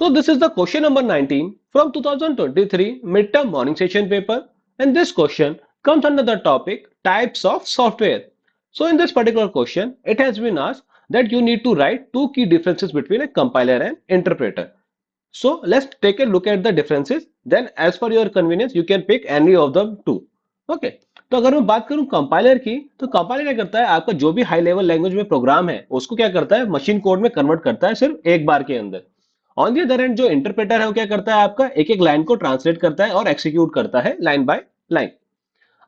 So this is the question number 19 from 2023 midterm morning session paper, and this question comes under the topic types of software. So in this particular question, it has been asked that you need to write two key differences between a compiler and interpreter. So let's take a look at the differences. Then as per your convenience, you can pick any of them two. Okay. तो अगर मैं बात करूं compiler की, तो compiler क्या करता है, आपका जो भी हाई लेवल लैंग्वेज में प्रोग्राम है उसको क्या करता है, मशीन कोड में कन्वर्ट करता है सिर्फ एक बार के अंदर। ऑन दी अदर हैंड जो इंटरप्रेटर है वो क्या करता है, आपका एक एक लाइन को ट्रांसलेट करता है और एक्सिक्यूट करता है लाइन बाय लाइन।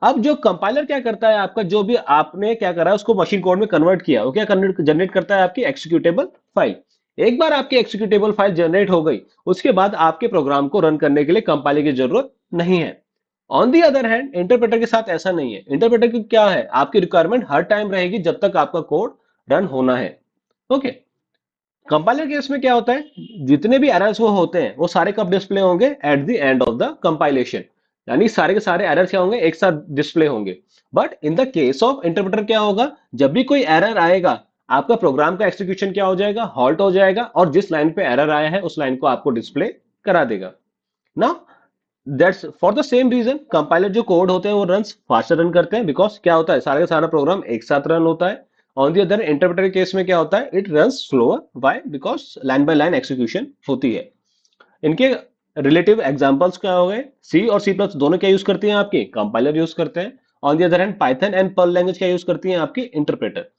अब जो कंपाइलर क्या करता है, आपका जो भी आपने क्या करा है उसको मशीन कोड में कन्वर्ट किया, वो क्या जनरेट करता है, आपकी एक्सिक्यूटेबल फाइल। एक बार आपकी एक्सिक्यूटेबल फाइल जनरेट हो गई, उसके बाद आपके प्रोग्राम को रन करने के लिए कंपाइलर की जरूरत नहीं है। On the other hand interpreter के साथ ऐसा नहीं है। इंटरप्रेटर की क्या है, आपकी रिक्वायरमेंट हर टाइम रहेगी जब तक आपका कोड रन होना है। ओके। कंपाइलर केस में क्या होता है, जितने भी एरर्स वो होते हैं वो सारे कब डिस्प्ले होंगे, at the end of the compilation. यानी सारे के सारे एरर्स क्या होंगे, एक साथ डिस्प्ले होंगे। But in the case of interpreter क्या होगा, जब भी कोई एरर आएगा, आपका प्रोग्राम का एक्सिक्यूशन क्या हो जाएगा, हॉल्ट हो जाएगा, और जिस लाइन पे एरर आया है उस लाइन को आपको डिस्प्ले करा देगा ना। That's for the same reason compiler जो कोड होते हैं वो रन फास्टर रन करते हैं, बिकॉज क्या होता है, सारा का सारा प्रोग्राम एक साथ रन होता है। ऑन दी अदर इंटरप्रेटर के केस में क्या होता है, it run slower, why, because line by line execution होती है। इनके रिलेटिव एग्जांपल्स क्या हो गए, सी और सी प्लस दोनों क्या यूज करती हैं, आपकी कंपाइलर यूज करते हैं। On the other hand Python and pearl language क्या यूज करती हैं, आपकी interpreter.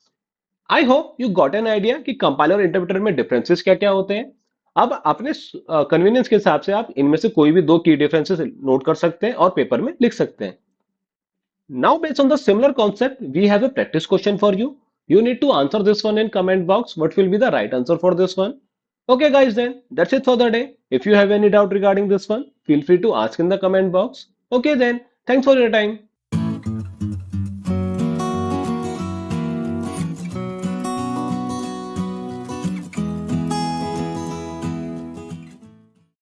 I hope you got an idea कि कंपाइलर और इंटरप्रेटर में डिफरेंसेस क्या क्या होते हैं। अब अपने कन्वीनियंस के हिसाब से आप इनमें से कोई भी दो की डिफरेंसेस नोट कर सकते हैं और पेपर में लिख सकते हैं। Now, based on the similar concept, we have a practice question for you. You need to answer this one in comment box. What will be the right answer for this one? Okay, guys, then that's it for the day. If you have any doubt regarding this one, feel free to ask in the comment box. Okay, then thanks for your time.